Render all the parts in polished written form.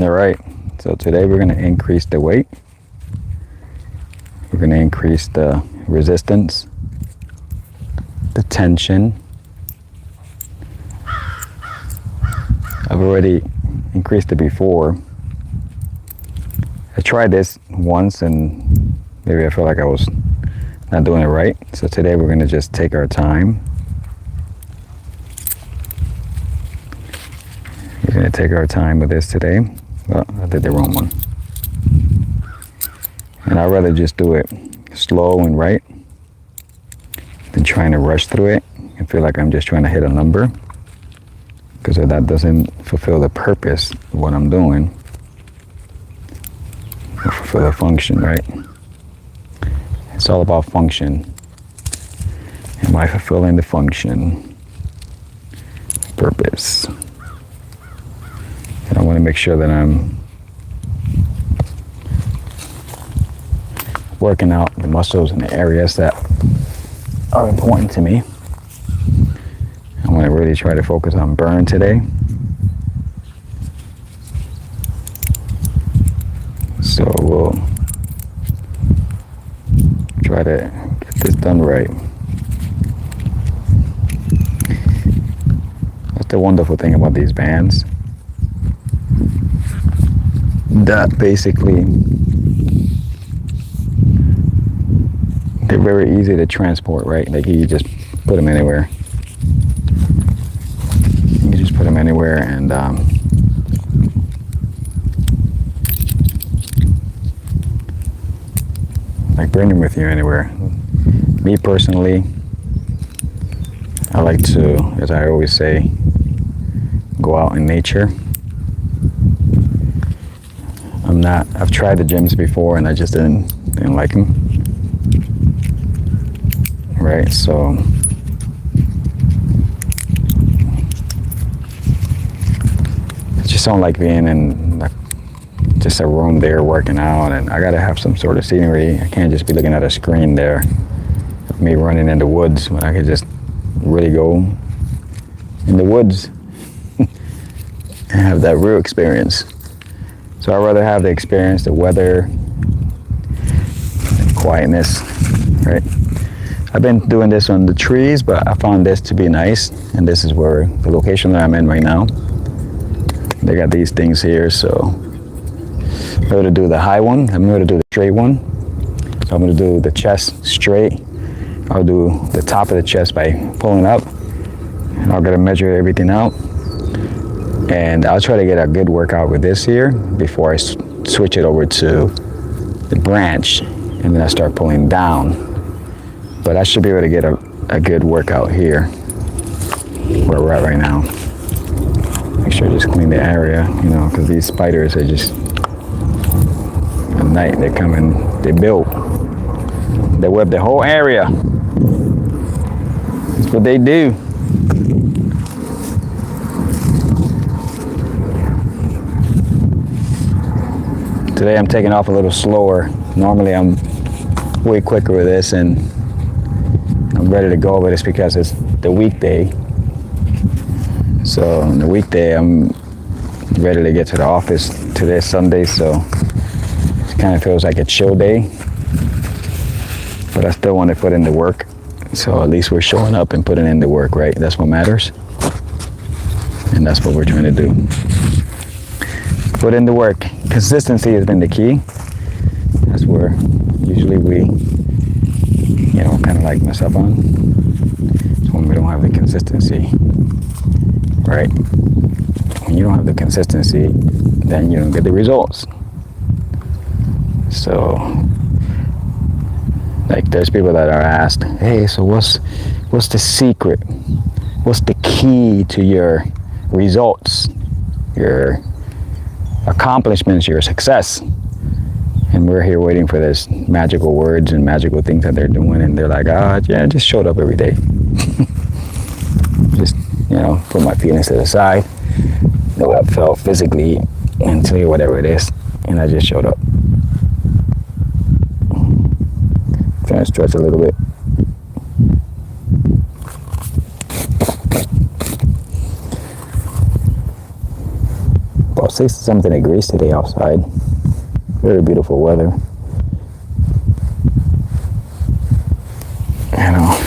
All right, so today we're going to increase the weight. We're going to increase the resistance, the tension. I've already increased it before. I tried this once and maybe I felt like I was not doing it right. So today we're going to just take our time. We're going to take our time with this today. Well, I did the wrong one. And I'd rather just do it slow and right than trying to rush through it and feel like I'm just trying to hit a number, because that doesn't fulfill the purpose of what I'm doing. Or fulfill the function, right? It's all about function. Am I fulfilling the function? Purpose. And I want to make sure that I'm working out the muscles in the areas that are important to me. I want to really try to focus on burn today. So we'll try to get this done right. That's the wonderful thing about these bands. That basically, they're very easy to transport, right? Like you just put them anywhere. You just put them anywhere and like bring them with you anywhere. Me personally, I like to, as I always say, go out in nature. I've tried the gyms before and I just didn't like them. Right, so I just don't like being in like just a room there working out, and I gotta have some sort of scenery. I can't just be looking at a screen there of me running in the woods when I could just really go in the woods and have that real experience. So I'd rather have the experience, the weather, the quietness, right? I've been doing this on the trees, but I found this to be nice, and this is where the location that I'm in right now. They got these things here, so I'm going to do the high one. I'm going to do the straight one. So I'm going to do the chest straight. I'll do the top of the chest by pulling up, and I'm going to measure everything out. And I'll try to get a good workout with this here before I switch it over to the branch, and then I start pulling down. But I should be able to get a good workout here where we're at right now. Make sure I just clean the area, you know, because these spiders are just, at night they come and they build. They web the whole area. That's what they do. Today I'm taking off a little slower. Normally I'm way quicker with this and I'm ready to go, but it's because it's the weekday. So on the weekday I'm ready to get to the office. Today's Sunday, so it kind of feels like a chill day. But I still want to put in the work. So at least we're showing up and putting in the work, right? That's what matters. And that's what we're trying to do. Put in the work. Consistency has been the key. That's where usually we, you know, kind of like myself on. It's when we don't have the consistency, right? When you don't have the consistency, then you don't get the results. So, like there's people that are asked, hey, so what's the secret? What's the key to your results, your accomplishments, your success? And we're here waiting for this magical words and magical things that they're doing, and they're like, yeah, just showed up every day. Just, you know, put my feelings to the side, the way I felt physically, mentally, whatever it is, and I just showed up. Trying to stretch a little bit. About 60-something degrees today outside. Very beautiful weather. You know.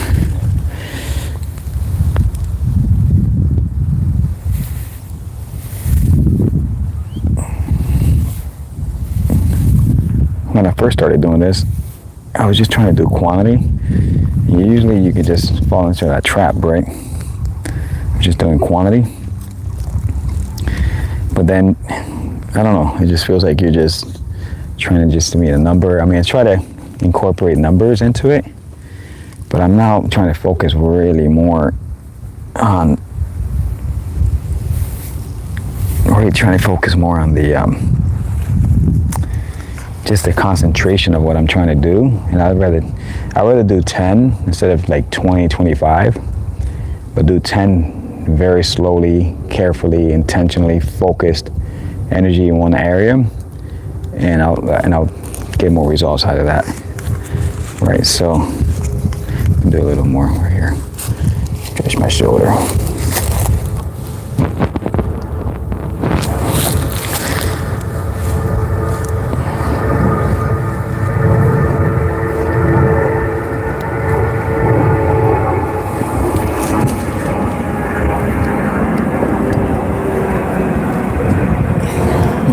When I first started doing this, I was just trying to do quantity. Usually you could just fall into that trap, right? Just doing quantity. But then, I don't know, it just feels like you're just trying to just meet a number. I mean, I try to incorporate numbers into it, but I'm now trying to focus really more on, the, just the concentration of what I'm trying to do. And I'd rather do 10 instead of like 20, 25, but do 10 very slowly, carefully, intentionally focused energy in one area, and I'll get more results out of that. Right, so do a little more right here. Stretch my shoulder.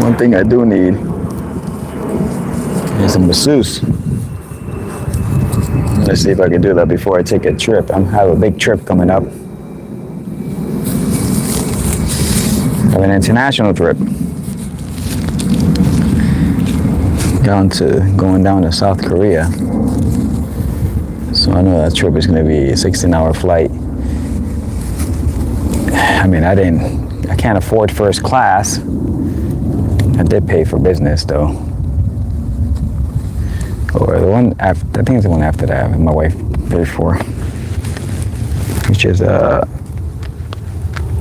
One thing I do need is a masseuse. Let's see if I can do that before I take a trip. I have a big trip coming up. I have an international trip. Going down to South Korea. So I know that trip is going to be a 16-hour flight. I mean, I can't afford first class. I did pay for business though. Or the one after, I think it's the one after that my wife paid for, which is a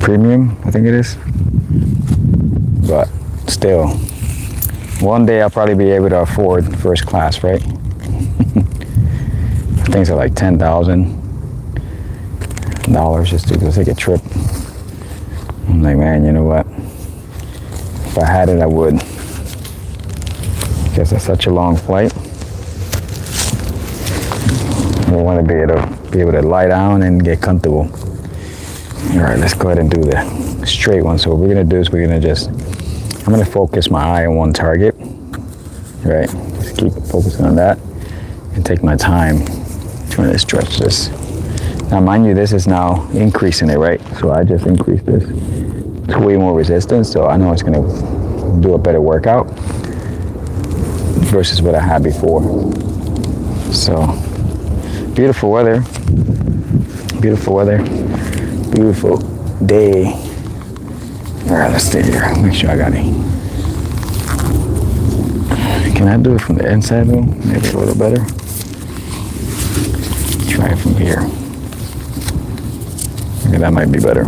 premium, I think it is. But still, one day I'll probably be able to afford first class, right? Things are like $10,000 just to go take a trip. I'm like, man, you know what? If I had it, I would. Because it's such a long flight. I want to be able to lie down and get comfortable. All right, let's go ahead and do the straight one. So what we're gonna do is I'm gonna focus my eye on one target. Right, just keep focusing on that and take my time trying to stretch this. Now, mind you, this is now increasing it, right? So I just increased this to way more resistance, so I know it's gonna do a better workout versus what I had before. So, beautiful weather, beautiful day. All right, let's stay here. Make sure I got it. Can I do it from the inside though? Maybe a little better. Try it from here. Okay, that might be better.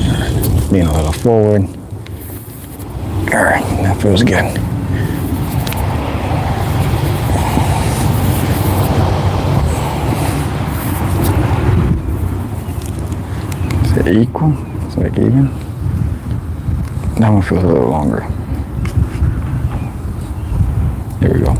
All right, lean a little forward. All right, that feels good. Is it equal? Is it like even? That one feels a little longer. Here we go.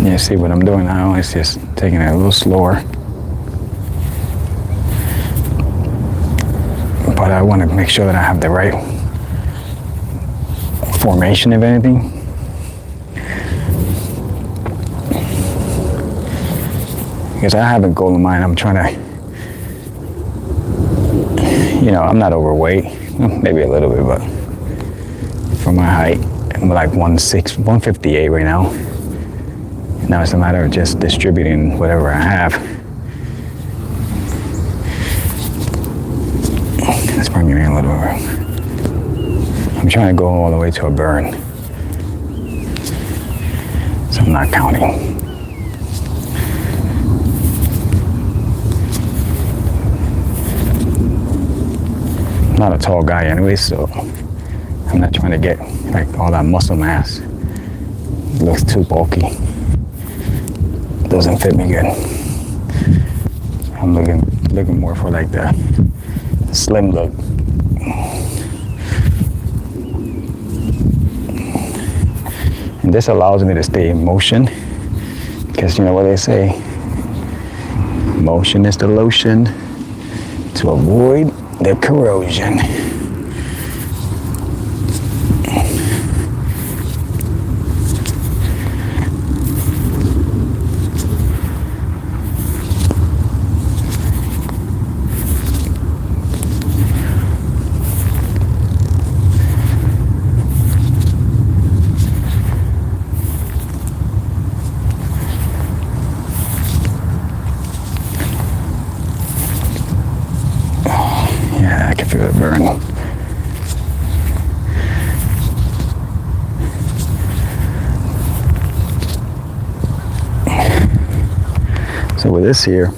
You see what I'm doing now? It's just taking it a little slower. But I want to make sure that I have the right formation, if anything. Because I have a goal in mind. I'm trying to, I'm not overweight. Maybe a little bit, but for my height, I'm like 158 right now. Now it's a matter of just distributing whatever I have. Let's bring it in a little over. I'm trying to go all the way to a burn. So I'm not counting. I'm not a tall guy anyway, so I'm not trying to get like all that muscle mass. It looks too bulky. Doesn't fit me good. I'm looking more for like the slim look. And this allows me to stay in motion, because you know what they say, motion is the lotion to avoid the corrosion. Yeah, I can feel it burn. So with this here,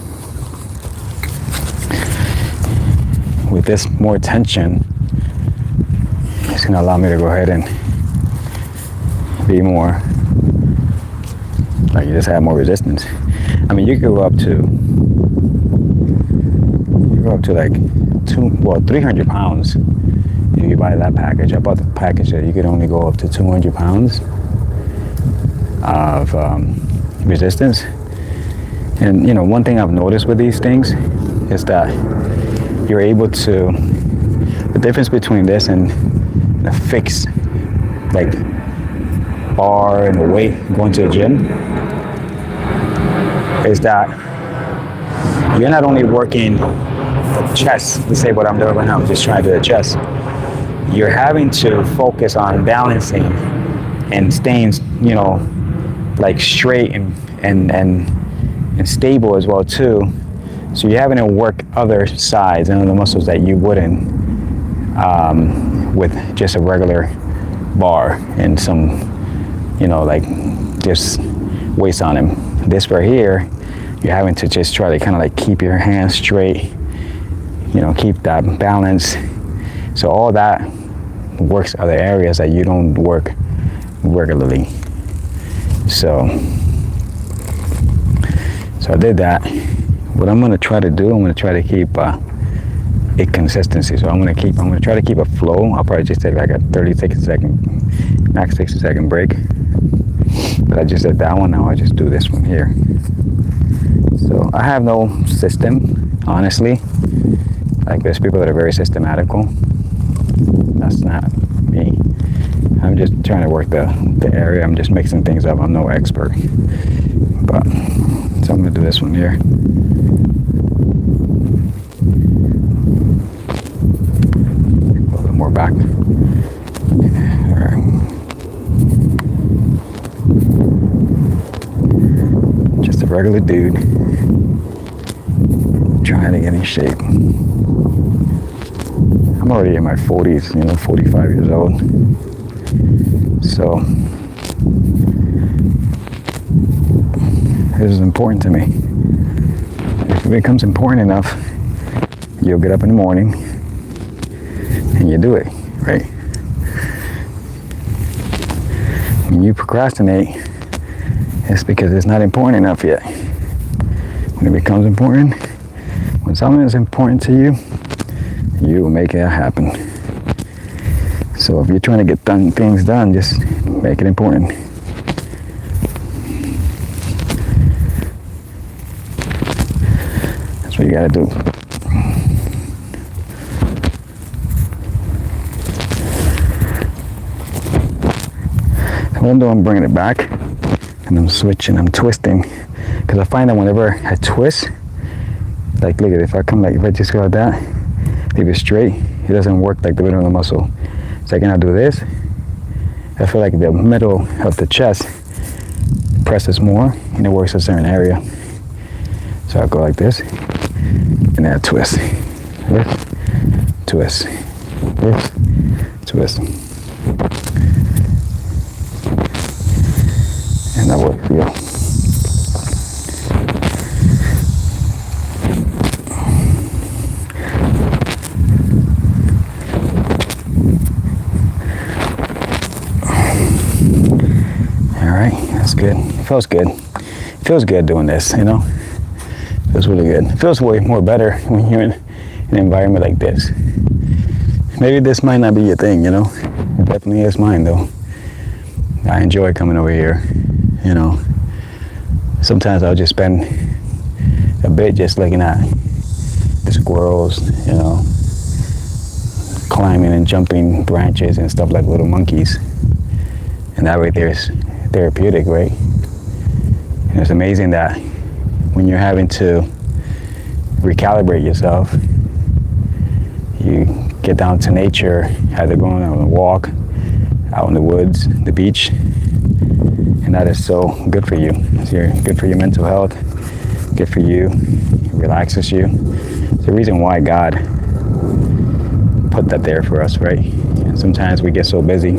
with this more tension, it's gonna allow me to go ahead and be more, like you just have more resistance. I mean, you go up to like 300 pounds. If you buy that package, I bought the package that you could only go up to 200 pounds of resistance. And you know, one thing I've noticed with these things is that you're able to, the difference between this and a fixed like bar and the weight going to the gym is that you're not only working the chest. Let's say what I'm doing right now, I'm just trying to do the chest. You're having to focus on balancing and staying, you know, like straight and stable as well too. So you're having to work other sides and other muscles that you wouldn't with just a regular bar and some, you know, like just weights on them. This right here, you're having to just try to kind of like keep your hands straight, you know, keep that balance. So all that works other areas that you don't work regularly. So I did that. What I'm gonna try to do, I'm gonna try to keep a consistency. So I'm gonna try to keep a flow. I'll probably just take like a 30-second, max 60-second break. But I just did that one, now I just do this one here. So I have no system, honestly. Like there's people that are very systematical. That's not me. I'm just trying to work the area. I'm just mixing things up. I'm no expert. But so I'm gonna do this one here. A little bit more back. All right. Just a regular dude trying to get in shape. I'm already in my 40s, you know, 45 years old. So this is important to me. If it becomes important enough, you'll get up in the morning and you do it, right? When you procrastinate, it's because it's not important enough yet. When it becomes important, when something is important to you, you will make it happen. So if you're trying to get things done, just make it important. That's what you gotta do. So what I'm doing, I'm bringing it back, and I'm switching, I'm twisting, because I find that whenever I twist, like look at it, if I just go like that, leave it straight, it doesn't work like the middle of the muscle. Second I do this, I feel like the middle of the chest presses more and it works a certain area. So I go like this, and then I twist. This, twist. This, twist. And that works for you. All right. good. It feels good. It feels good doing this, you know? It feels really good. It feels way more better when you're in an environment like this. Maybe this might not be your thing, you know? It definitely is mine, though. I enjoy coming over here, you know? Sometimes I'll just spend a bit just looking at the squirrels, you know, climbing and jumping branches and stuff like little monkeys. And that way there's therapeutic, right? And it's amazing that when you're having to recalibrate yourself, you get down to nature, either going on a walk, out in the woods, the beach, and that is so good for you. It's good for your mental health, good for you, it relaxes you. It's the reason why God put that there for us, right? And sometimes we get so busy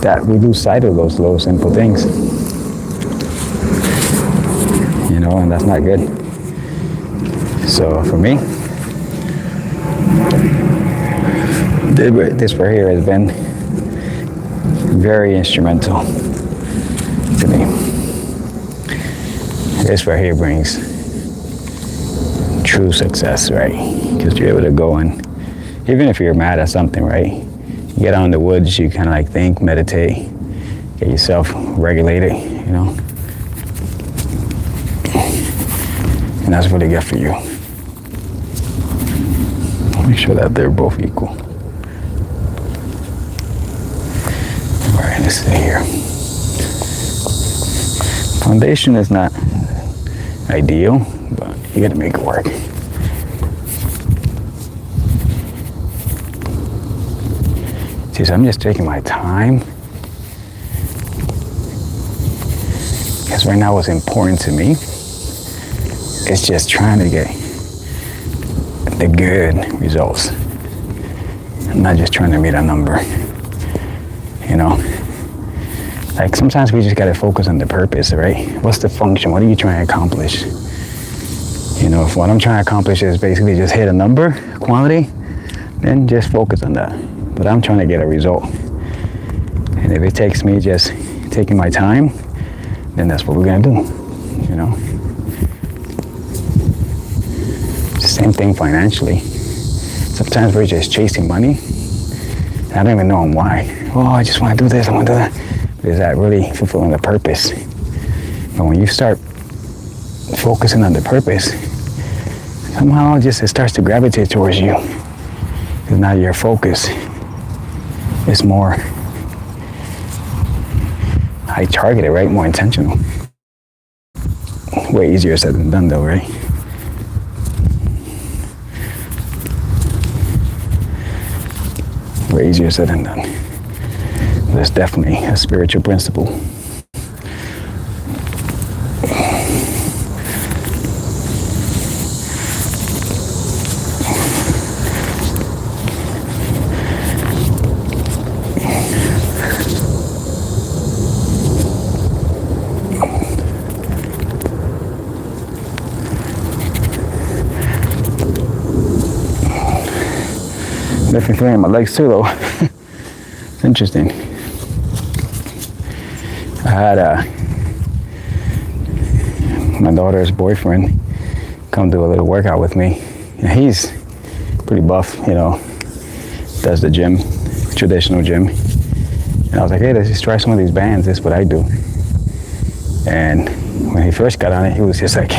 that we lose sight of those little simple things, you know, and that's not good. So for me, this right here has been very instrumental to me. This right here brings true success, right? Because you're able to go and, even if you're mad at something, right? You get out in the woods, you kind of like think, meditate, get yourself regulated, you know? And that's really good for you. Make sure that they're both equal. All right, let's stay here. Foundation is not ideal, but you gotta make it work. See, so I'm just taking my time, because right now what's important to me is just trying to get the good results. I'm not just trying to meet a number, you know? Like sometimes we just gotta focus on the purpose, right? What's the function? What are you trying to accomplish? You know, if what I'm trying to accomplish is basically just hit a number, quantity, then just focus on that. But I'm trying to get a result. And if it takes me just taking my time, then that's what we're gonna do, you know? Same thing financially. Sometimes we're just chasing money. And I don't even know why. Oh, I just want to do this, I want to do that. But is that really fulfilling the purpose? But when you start focusing on the purpose, somehow it starts to gravitate towards you. Because now your focus is more high targeted, right? More intentional. Way easier said than done though, right? Way easier said than done. But it's definitely a spiritual principle. Definitely feeling my legs too, though. It's interesting. I had my daughter's boyfriend come do a little workout with me. And he's pretty buff, you know, does the gym, traditional gym. And I was like, hey, let's just try some of these bands. This is what I do. And when he first got on it, he was just like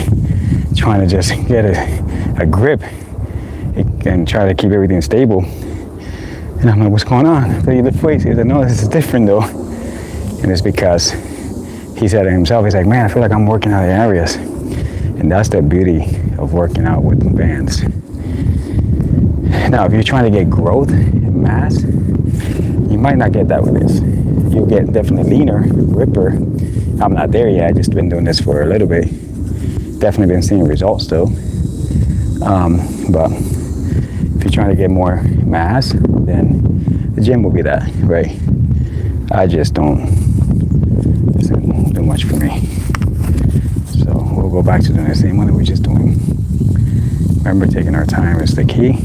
trying to just get a grip and try to keep everything stable. And I'm like, what's going on? So you lift weights. He said, no, this is different though. And it's because he said to himself, he's like, man, I feel like I'm working out in areas. And that's the beauty of working out with bands. Now, if you're trying to get growth and mass, you might not get that with this. You'll get definitely leaner, ripper. I'm not there yet. I just been doing this for a little bit. Definitely been seeing results though. But if you're trying to get more mass, then the gym will be that, right? I just doesn't do much for me. So we'll go back to doing the same one that we're just doing. Remember, taking our time is the key.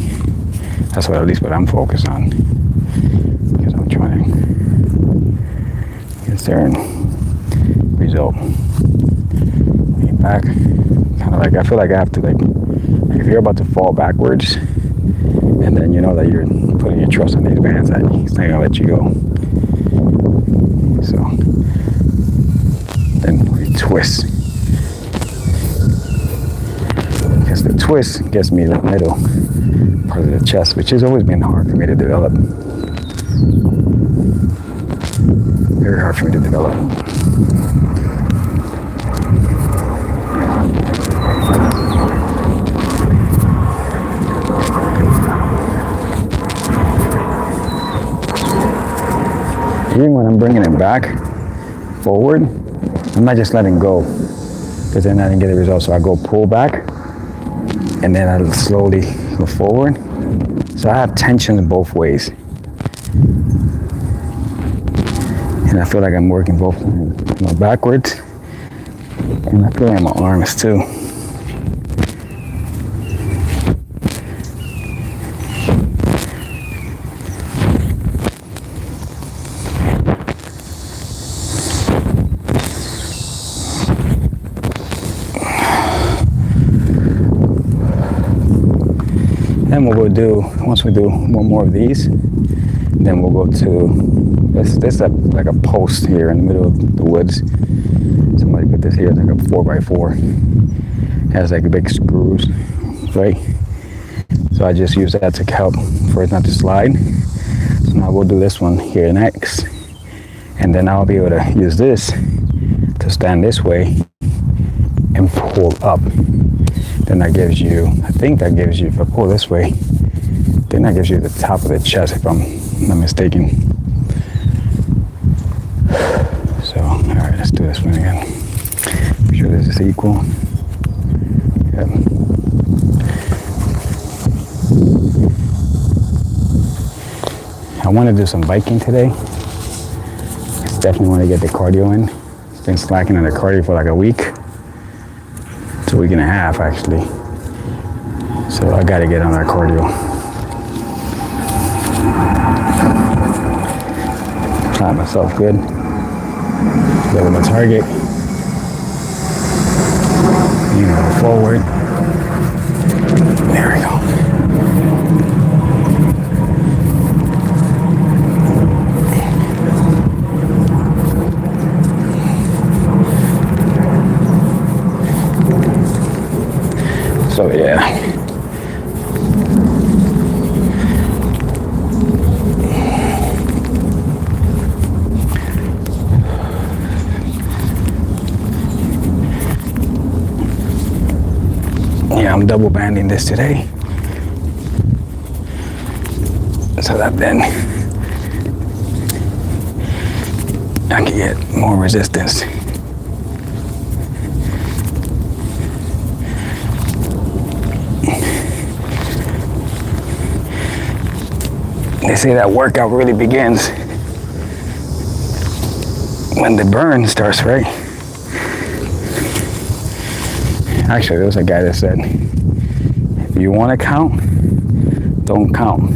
That's what, at least what I'm focused on. Because I'm trying to get certain result. Lean back, kind of like, I feel like I have to like if you're about to fall backwards, and then you know that you're putting your trust on these bands, that he's not gonna let you go. So then we twist, because the twist gets me the middle part of the chest, which has always been hard for me to develop. Very hard for me to develop. Even when I'm bringing it back forward, I'm not just letting go, because then I didn't get the result. So I go pull back, and then I slowly go forward. So I have tension both ways. And I feel like I'm working both backwards, and I feel like my arms too. Then what we'll do, once we do one more of these, then we'll go to, this is like a post here in the middle of the woods. Somebody put this here, it's like a 4x4. It has like big screws, right? So I just use that to help for it not to slide. So now we'll do this one here next. And then I'll be able to use this to stand this way and pull up. Then that gives you, I think that gives you, if I pull this way, then that gives you the top of the chest, if I'm not mistaken. So, all right, let's do this one again. Make sure this is equal. Yep. I want to do some biking today. I definitely want to get the cardio in. It's been slacking on the cardio for like a week. A week and a half actually, so I gotta get on that cardio. Plant myself good, level my target, you know, forward. There we go. So yeah. Yeah, I'm double banding this today, so that then I can get more resistance. They say that workout really begins when the burn starts, right? Actually, there was a guy that said, if you want to count, don't count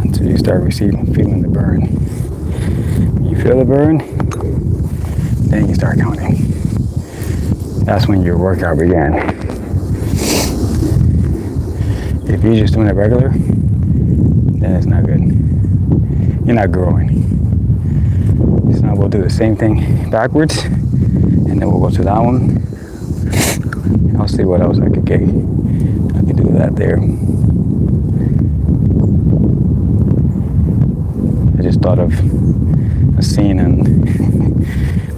until you start feeling the burn. When you feel the burn, then you start counting. That's when your workout began. If you're just doing it regular, then it's not good. You're not growing. So now we'll do the same thing backwards, and then we'll go to that one. I'll see what else I could get. I could do that there. I just thought of a scene, and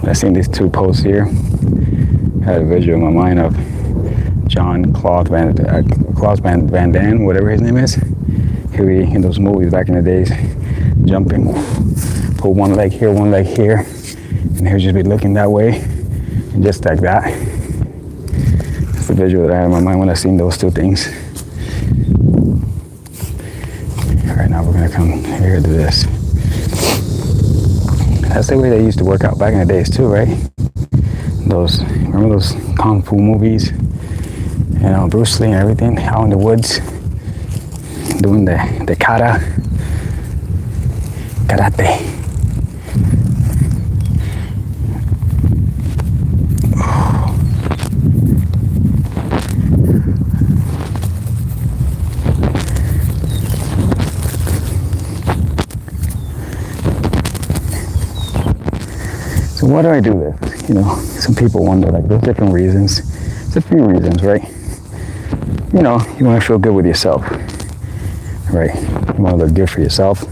when I seen these two posts here, I had a visual in my mind of John Claude Van Damme, whatever his name is. He would be in those movies back in the days, jumping, put one leg here, and he would just be looking that way, and just like that. That's the visual that I had in my mind when I seen those two things. All right, now we're gonna come here to this. That's the way they used to work out back in the days too, right? Remember those Kung Fu movies? You know, Bruce Lee and everything, out in the woods, doing the karate. why do I do this? You know, some people wonder, like, there's different reasons. There's a few reasons, right? You know, you want to feel good with yourself, right? You want to look good for yourself.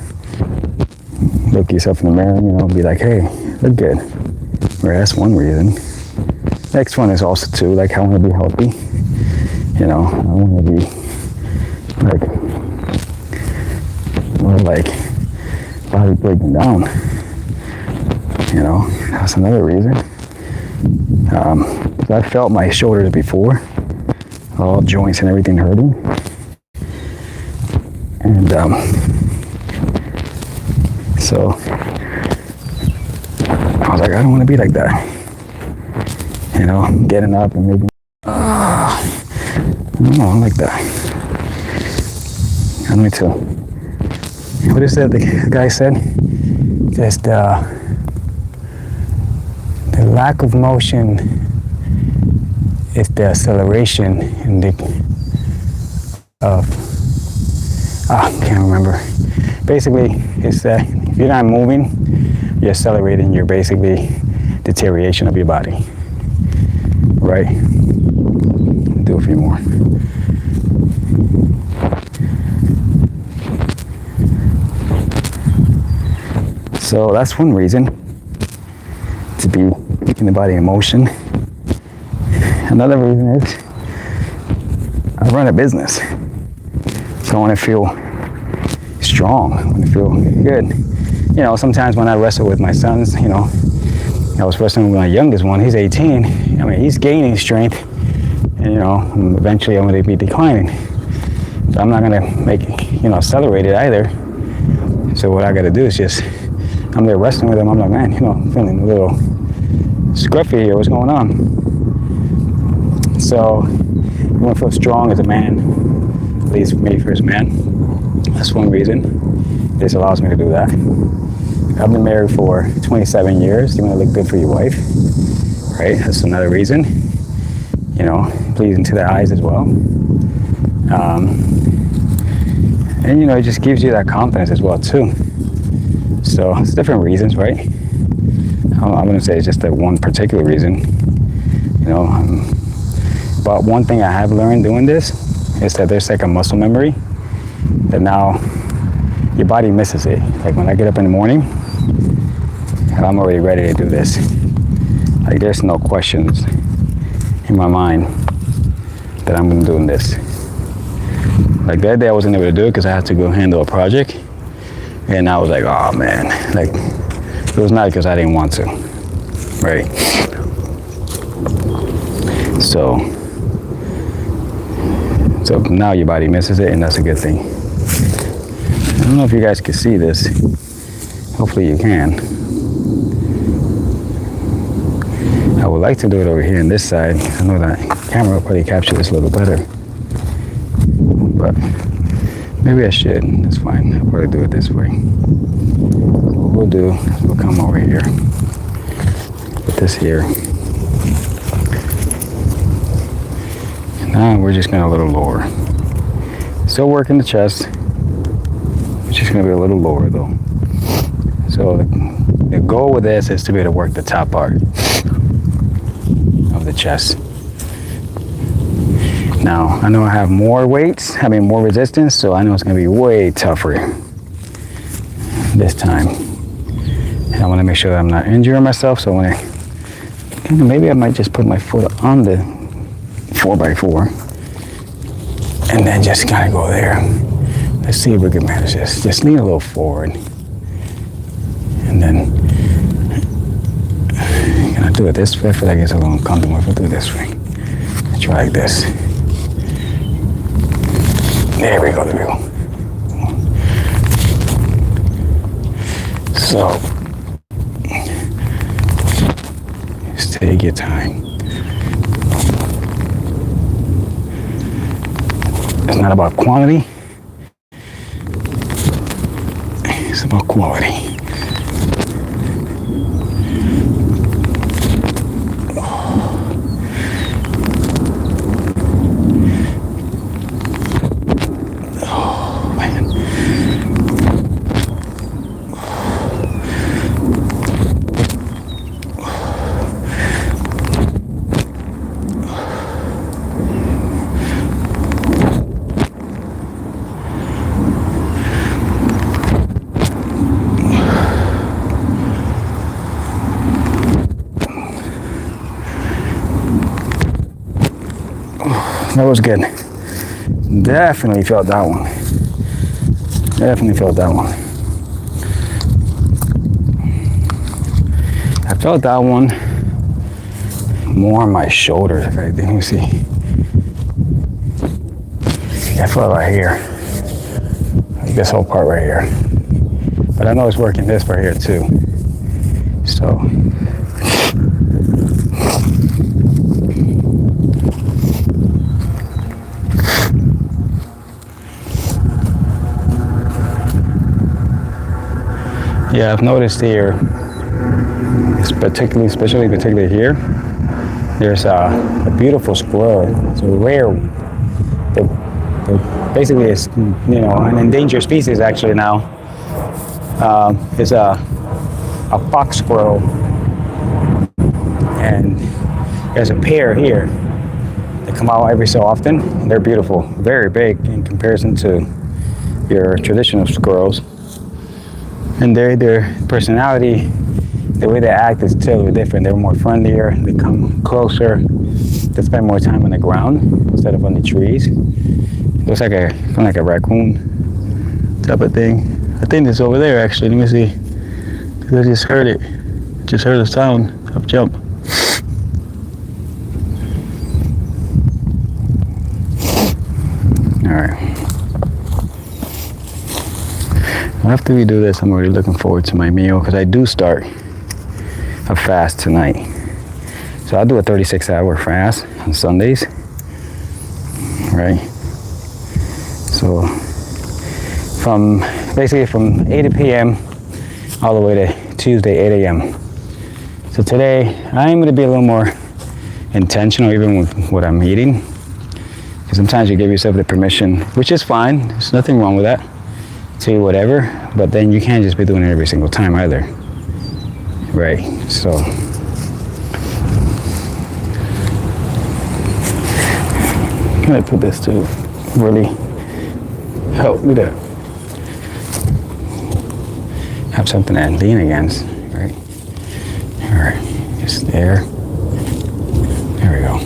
Look yourself in the mirror, you know, be like, hey, look good. Right, that's one reason. Next one is also too, like, I want to be healthy. You know, I want to be like, more like body breaking down. You know, that's another reason. I felt my shoulders before, all joints and everything hurting, and so I was like, I don't want to be like that. You know, getting up and making, I don't know, I'm like that. I need to, what is that the guy said? Just the lack of motion is the acceleration in the I can't remember. Basically, it's that if you're not moving, you're accelerating your basically deterioration of your body. Right? Do a few more. So that's one reason, to be keeping the body in motion. Another reason is I run a business, so I want to feel strong. I want to feel good. You know, sometimes when I wrestle with my sons, you know, I was wrestling with my youngest one. He's 18. I mean, he's gaining strength, and you know, eventually I'm going to be declining. So I'm not going to make, you know, accelerate it either. So what I got to do is just, I'm there wrestling with him. I'm like, man, you know, I'm feeling a little scruffy here. What's going on? So you want to feel strong as a man, at least for me, first man. That's one reason. This allows me to do that. I've been married for 27 years. You want to look good for your wife, right? That's another reason. You know, pleasing to the eyes as well. And you know, it just gives you that confidence as well too. So it's different reasons, right? I wouldn't say it's just that one particular reason. You know, but one thing I have learned doing this is that there's like a muscle memory that now your body misses it. Like when I get up in the morning, I'm already ready to do this. Like there's no questions in my mind that I'm doing this. Like that day I wasn't able to do it because I had to go handle a project, and I was like, oh man, like it was not because I didn't want to, right? So now your body misses it, and that's a good thing. I don't know if you guys can see this. Hopefully you can. I would like to do it over here on this side. I know that camera will probably capture this a little better. But maybe I should. That's fine. I'll probably do it this way. What we'll do is we'll come over here. Put this here. And now we're just going to a little lower. Still working the chest. It's just going to be a little lower though. So the goal with this is to be able to work the top part of the chest. Now, I know I have more weights, having more resistance, so I know it's going to be way tougher this time. And I want to make sure that I'm not injuring myself, so when maybe I might just put my foot on the 4x4 and then just kind of go there. Let's see if we can manage this. Just lean a little forward. And then I'm going to do it this way. I feel like it's a little uncomfortable if I do it this way. Let's try like this. There we go, there we go. So, just take your time. It's not about quantity, it's about quality. That was good. Definitely felt that one. Definitely felt that one. I felt that one more on my shoulders. Okay, let me see. I felt right here. Like this whole part right here. But I know it's working this part here too. So. Yeah, I've noticed here, especially here, there's a beautiful squirrel. It's a rare, basically it's, an endangered species actually now. It's a fox squirrel, and there's a pair here. They come out every so often. They're beautiful, very big in comparison to your traditional squirrels. And their personality, the way they act is totally different. They're more friendlier, they come closer, they spend more time on the ground instead of on the trees. It looks like kind of like a raccoon type of thing. I think it's over there actually, let me see. I just heard it, just heard the sound of jump. All right. After we do this, I'm already looking forward to my meal because I do start a fast tonight. So I'll do a 36-hour fast on Sundays, right? So basically from 8 p.m. all the way to Tuesday, 8 a.m. So today, I'm going to be a little more intentional even with what I'm eating. Because sometimes you give yourself the permission, which is fine. There's nothing wrong with that. To whatever, but then you can't just be doing it every single time either, right? So I'm gonna put this to really help me to have something to lean against, right? All right, just there. There we go.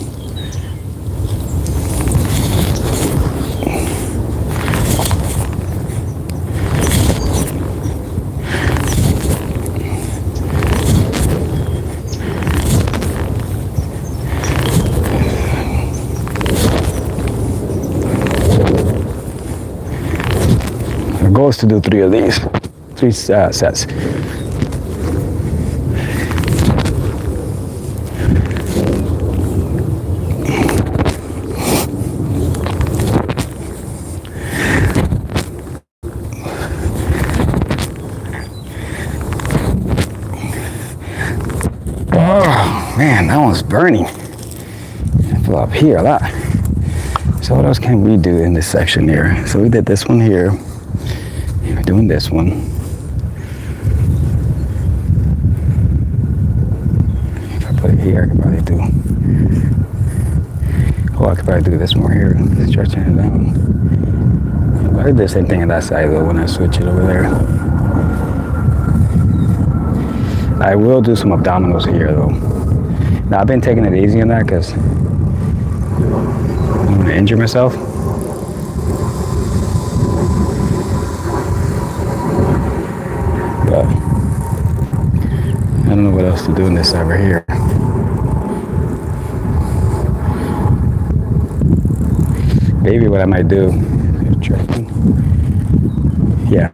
The goal is to do 3 of these, 3 sets. Oh man, that one's burning. I feel up here a lot. So what else can we do in this section here? So we did this one here. We're doing this one. If I put it here, I could probably do. Oh, I could probably do this one here, stretching it down. I did the same thing on that side though when I switch it over there. I will do some abdominals here though. Now I've been taking it easy on that because I don't want to injure myself. But I don't know what else to do in this side right here. Maybe what I might do, yeah.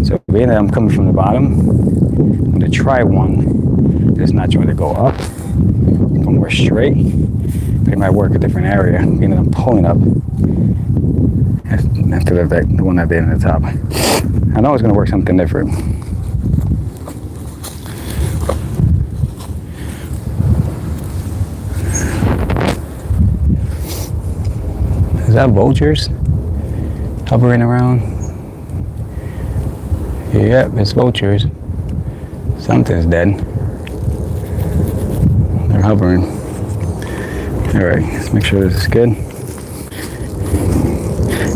So being that I'm coming from the bottom, I'm gonna try one that's not trying to go up, go more straight. But it might work a different area, being that I'm pulling up after the one I did in the top. I know it's gonna work something different. Is that vultures hovering around? Yep, it's vultures. Something's dead. They're hovering. All right, let's make sure this is good.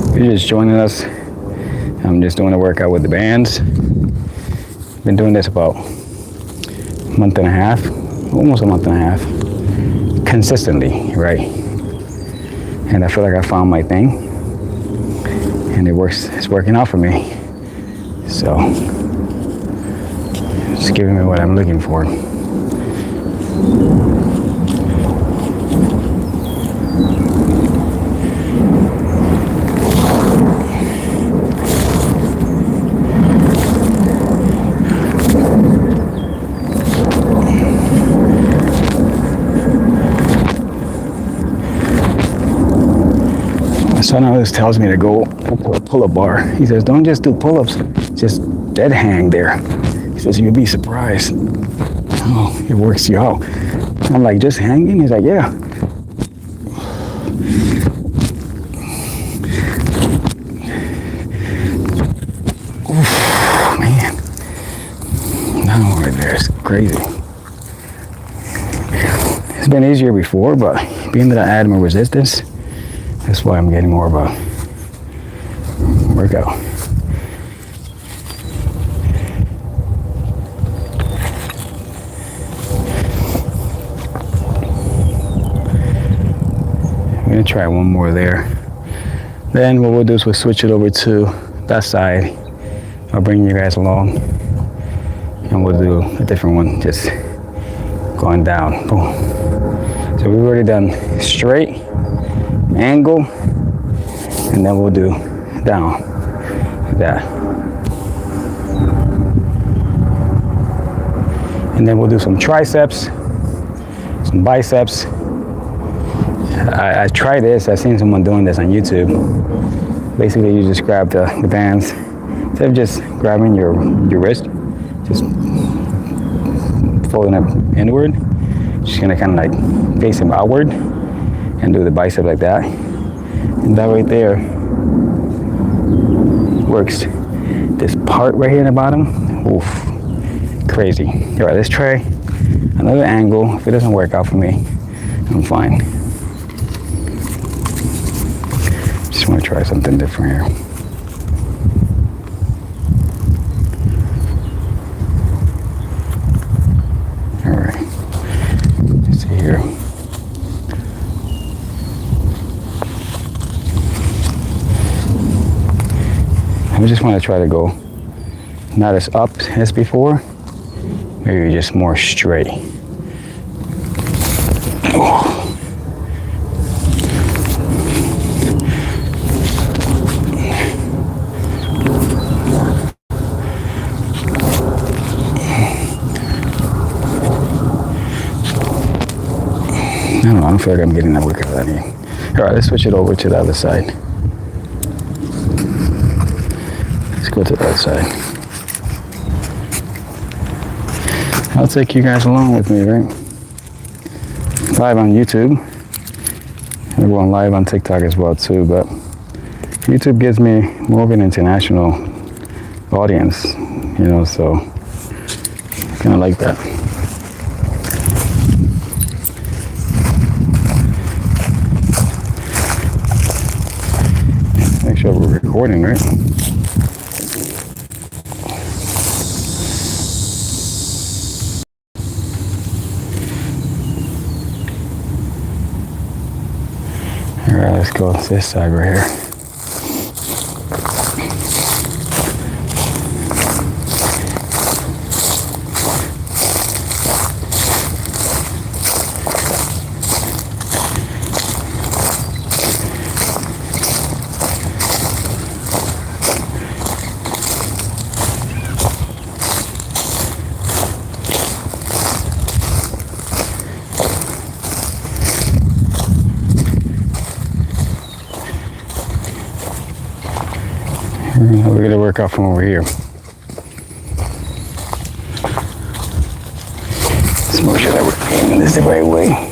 If you're just joining us, I'm just doing a workout with the bands. Been doing this about a month and a half, almost a month and a half, consistently, right? and I feel like I found my thing, and it's working out for me. So it's giving me what I'm looking for. My son always tells me to go to a pull-up bar. He says, don't just do pull-ups, just dead hang there. He says, you'll be surprised. Oh, it works you out. I'm like, just hanging? He's like, yeah. Oof, man. Now right there, it's crazy. It's been easier before, but being that I add more resistance, that's why I'm getting more of a workout. I'm gonna try one more there. Then what we'll do is we'll switch it over to that side. I'll bring you guys along, and we'll do a different one, just going down. Boom. So we've already done straight, angle, and then we'll do down like that. And then we'll do some triceps, some biceps. I tried this, I've seen someone doing this on YouTube. Basically you just grab the bands, instead of just grabbing your wrist, just folding it inward, just gonna kind of like face them outward and do the bicep like that. And that right there works this part right here in the bottom. Oof, crazy. All right, let's try another angle. If it doesn't work out for me, I'm fine. Just want to try something different here. All right, let's see here. I just want to try to go not as up as before, maybe just more straight. Oh. I don't feel like I'm getting that workout out of here. All right, let's switch it over to the other side. Let's go to the other side. I'll take you guys along with me, right? Live on YouTube. We're going live on TikTok as well too, but YouTube gives me more of an international audience, you know, so I kind of like that. Make sure we're recording, right? All right, let's go to this side right here. We're going to work out from over here. Let's make sure that we're aiming this the right way.